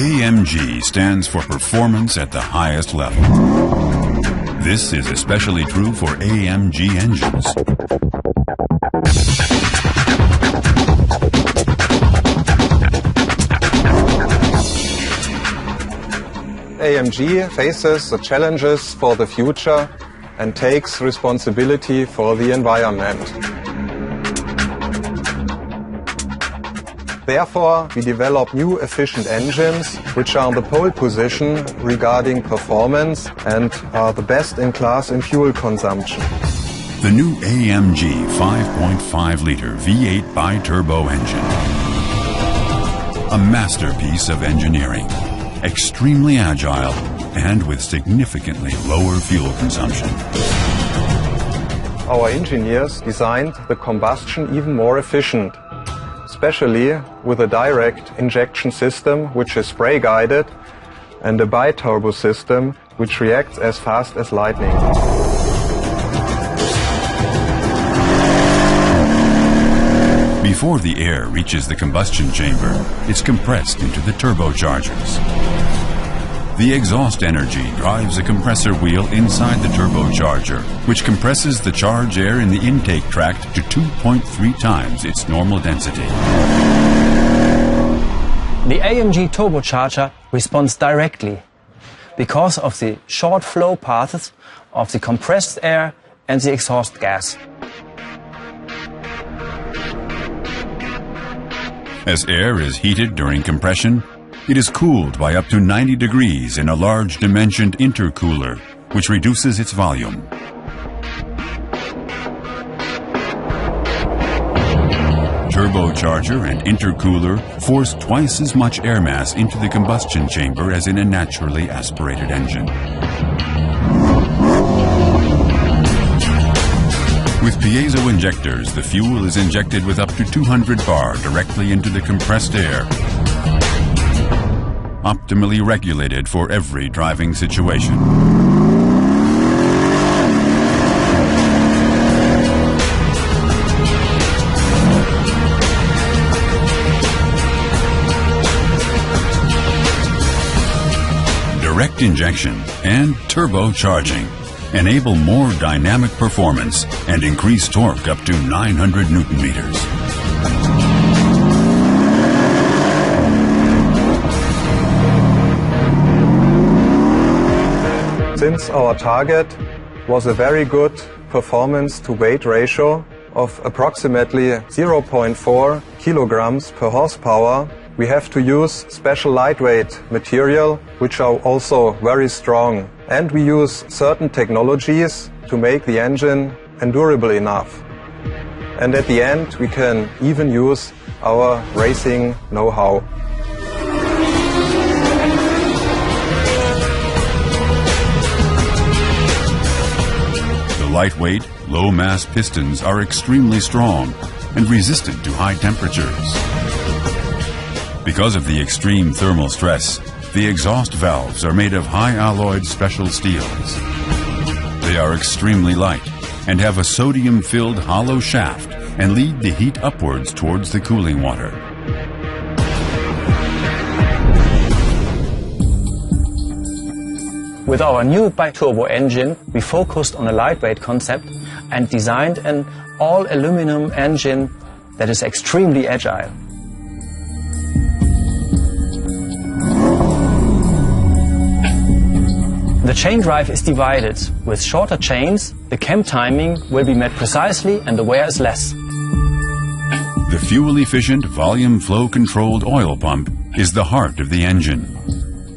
AMG stands for performance at the highest level. This is especially true for AMG engines. AMG faces the challenges for the future and takes responsibility for the environment. Therefore, we develop new efficient engines which are in the pole position regarding performance and are the best in class in fuel consumption. The new AMG 5.5-liter V8 bi-turbo engine. A masterpiece of engineering, extremely agile and with significantly lower fuel consumption. Our engineers designed the combustion even more efficient, especially with a direct injection system which is spray guided and a bi-turbo system which reacts as fast as lightning. Before the air reaches the combustion chamber, it's compressed into the turbochargers. The exhaust energy drives a compressor wheel inside the turbocharger, which compresses the charged air in the intake tract to 2.3 times its normal density. The AMG turbocharger responds directly because of the short flow paths of the compressed air and the exhaust gas. As air is heated during compression, it is cooled by up to 90 degrees in a large dimensioned intercooler, which reduces its volume. Turbocharger and intercooler force twice as much air mass into the combustion chamber as in a naturally aspirated engine. With piezo injectors, the fuel is injected with up to 200 bar directly into the compressed air, optimally regulated for every driving situation. Direct injection and turbocharging enable more dynamic performance and increase torque up to 900 Newton meters. Since our target was a very good performance to weight ratio of approximately 0.4 kilograms per horsepower, we have to use special lightweight material which are also very strong. And we use certain technologies to make the engine endurable enough. And at the end we can even use our racing know-how. The lightweight, low-mass pistons are extremely strong and resistant to high temperatures. Because of the extreme thermal stress, the exhaust valves are made of high-alloyed special steels. They are extremely light and have a sodium-filled hollow shaft and lead the heat upwards towards the cooling water. With our new bi-turbo engine, we focused on a lightweight concept and designed an all-aluminum engine that is extremely agile. The chain drive is divided. With shorter chains, the cam timing will be met precisely and the wear is less. The fuel-efficient, volume flow-controlled oil pump is the heart of the engine,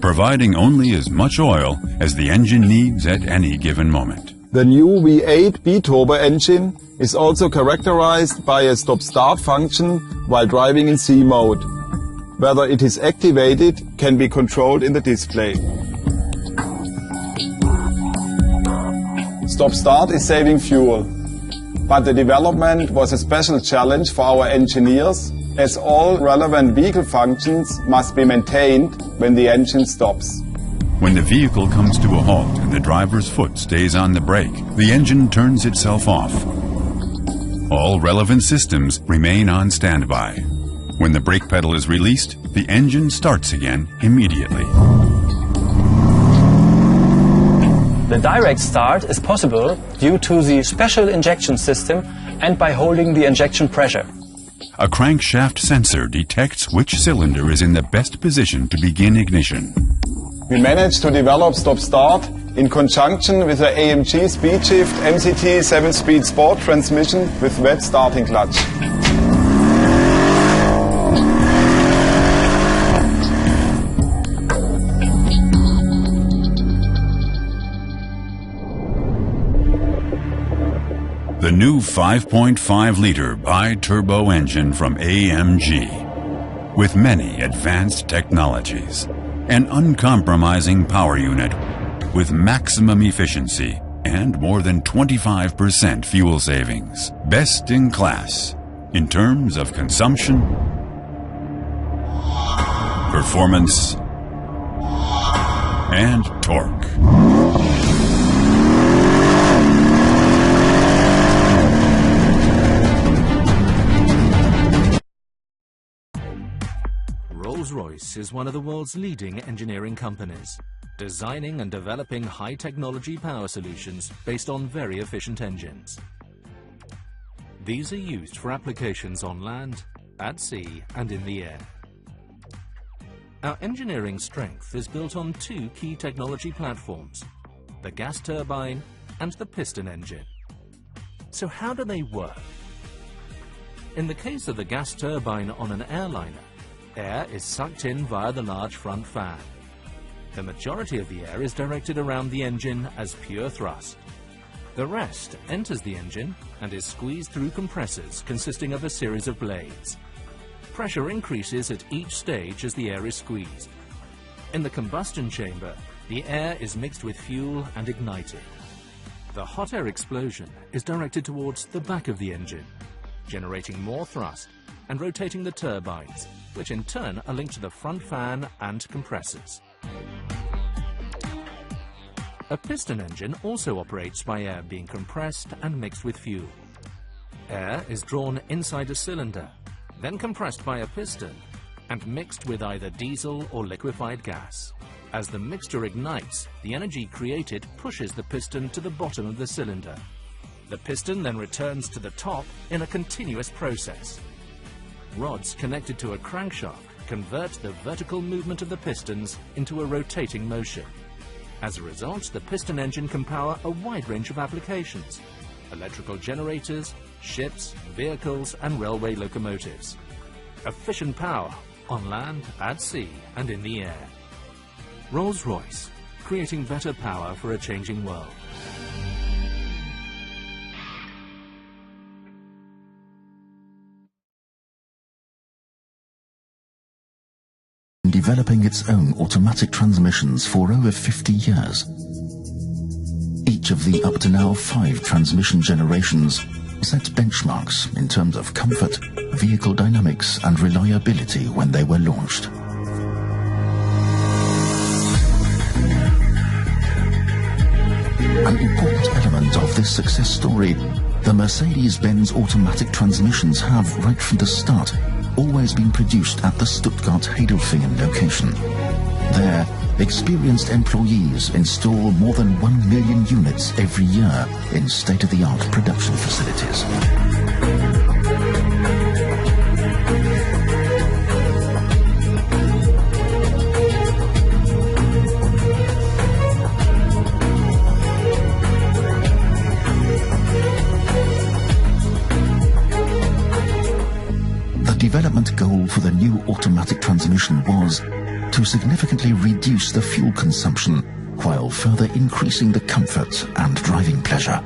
providing only as much oil as the engine needs at any given moment. The new V8 bi-turbo engine is also characterized by a stop-start function while driving in C mode. Whether it is activated can be controlled in the display. Stop-start is saving fuel, but the development was a special challenge for our engineers, as all relevant vehicle functions must be maintained when the engine stops. When the vehicle comes to a halt and the driver's foot stays on the brake, the engine turns itself off. All relevant systems remain on standby. When the brake pedal is released, the engine starts again immediately. The direct start is possible due to the special injection system and by holding the injection pressure. A crankshaft sensor detects which cylinder is in the best position to begin ignition. We managed to develop stop-start in conjunction with the AMG Speedshift MCT 7-speed sport transmission with wet starting clutch. The new 5.5-liter bi-turbo engine from AMG, with many advanced technologies, an uncompromising power unit with maximum efficiency and more than 25% fuel savings. Best in class in terms of consumption, performance, and torque. Royce is one of the world's leading engineering companies, designing and developing high-technology power solutions based on very efficient engines. These are used for applications on land, at sea and in the air. Our engineering strength is built on two key technology platforms, the gas turbine and the piston engine. So how do they work? In the case of the gas turbine on an airliner, air is sucked in via the large front fan. The majority of the air is directed around the engine as pure thrust. The rest enters the engine and is squeezed through compressors consisting of a series of blades. Pressure increases at each stage as the air is squeezed. In the combustion chamber, the air is mixed with fuel and ignited. The hot air explosion is directed towards the back of the engine, generating more thrust and rotating the turbines, which in turn are linked to the front fan and compressors. A piston engine also operates by air being compressed and mixed with fuel. Air is drawn inside a cylinder, then compressed by a piston and mixed with either diesel or liquefied gas. As the mixture ignites, the energy created pushes the piston to the bottom of the cylinder. The piston then returns to the top in a continuous process. Rods connected to a crankshaft convert the vertical movement of the pistons into a rotating motion. As a result, the piston engine can power a wide range of applications: electrical generators, ships, vehicles and railway locomotives. Efficient power on land, at sea and in the air. Rolls-Royce, creating better power for a changing world. Developing its own automatic transmissions for over 50 years. Each of the up to now 5 transmission generations set benchmarks in terms of comfort, vehicle dynamics and reliability when they were launched. An important element of this success story, the Mercedes-Benz automatic transmissions have, right from the start, always been produced at the Stuttgart-Heidelfingen location. There, experienced employees install more than 1 million units every year in state-of-the-art production facilities. The development goal for the new automatic transmission was to significantly reduce the fuel consumption while further increasing the comfort and driving pleasure.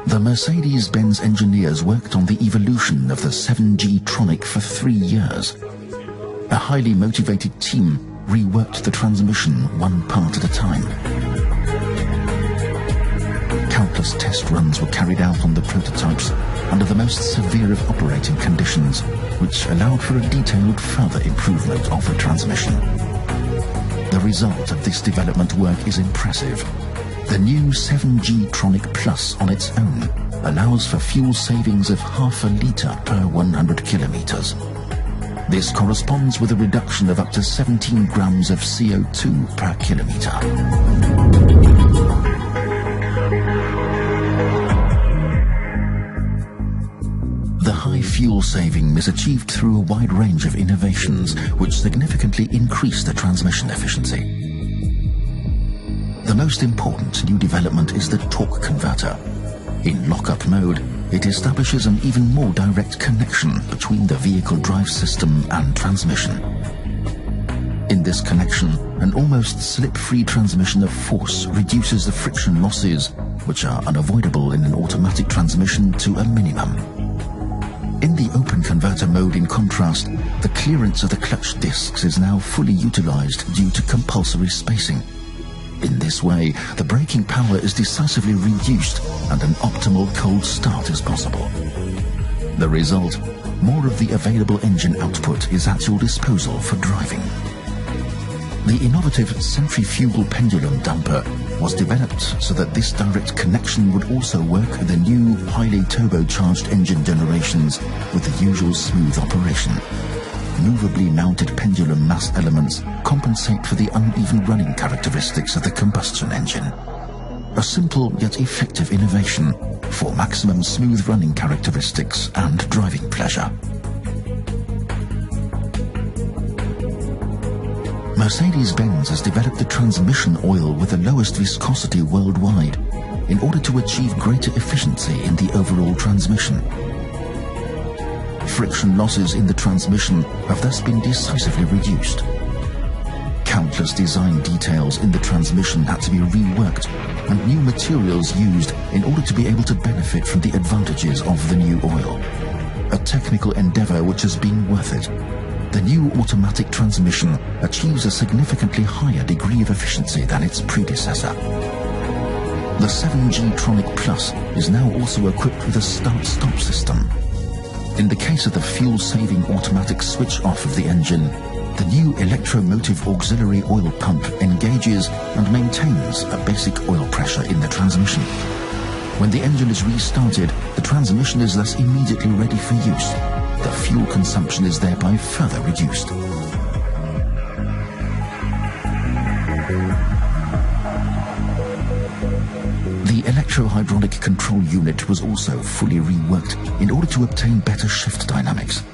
The Mercedes-Benz engineers worked on the evolution of the 7G Tronic for 3 years. A highly motivated team reworked the transmission one part at a time. Countless test runs were carried out on the prototypes under the most severe of operating conditions, which allowed for a detailed further improvement of the transmission. The result of this development work is impressive. The new 7G Tronic Plus on its own allows for fuel savings of half a litre per 100 kilometres. This corresponds with a reduction of up to 17 grams of CO2 per kilometre. The high fuel saving is achieved through a wide range of innovations which significantly increase the transmission efficiency. The most important new development is the torque converter. In lock-up mode, it establishes an even more direct connection between the vehicle drive system and transmission. In this connection, an almost slip-free transmission of force reduces the friction losses, which are unavoidable in an automatic transmission, to a minimum. In the open converter mode, in contrast, the clearance of the clutch discs is now fully utilized due to compulsory spacing. In this way, the braking power is decisively reduced and an optimal cold start is possible. The result, more of the available engine output is at your disposal for driving. The innovative centrifugal pendulum damper was developed so that this direct connection would also work with the new highly turbocharged engine generations with the usual smooth operation. Movably mounted pendulum mass elements compensate for the uneven running characteristics of the combustion engine. A simple yet effective innovation for maximum smooth running characteristics and driving pleasure. Mercedes-Benz has developed the transmission oil with the lowest viscosity worldwide in order to achieve greater efficiency in the overall transmission. Friction losses in the transmission have thus been decisively reduced. Countless design details in the transmission had to be reworked and new materials used in order to be able to benefit from the advantages of the new oil. A technical endeavor which has been worth it. The new automatic transmission achieves a significantly higher degree of efficiency than its predecessor. The 7G Tronic Plus is now also equipped with a start-stop system. In the case of the fuel-saving automatic switch-off of the engine, the new electromotive auxiliary oil pump engages and maintains a basic oil pressure in the transmission. When the engine is restarted, the transmission is thus immediately ready for use. The fuel consumption is thereby further reduced. The electro-hydraulic control unit was also fully reworked in order to obtain better shift dynamics.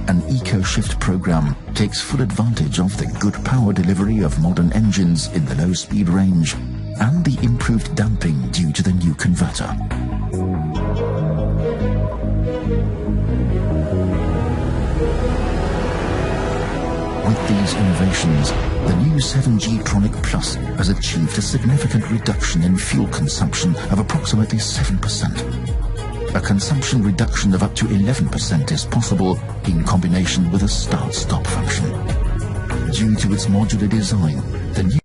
An eco-shift program takes full advantage of the good power delivery of modern engines in the low-speed range and the improved damping due to the new converter. With these innovations, the new 7G Tronic Plus has achieved a significant reduction in fuel consumption of approximately 7%. A consumption reduction of up to 11% is possible in combination with a start-stop function. Due to its modular design, the new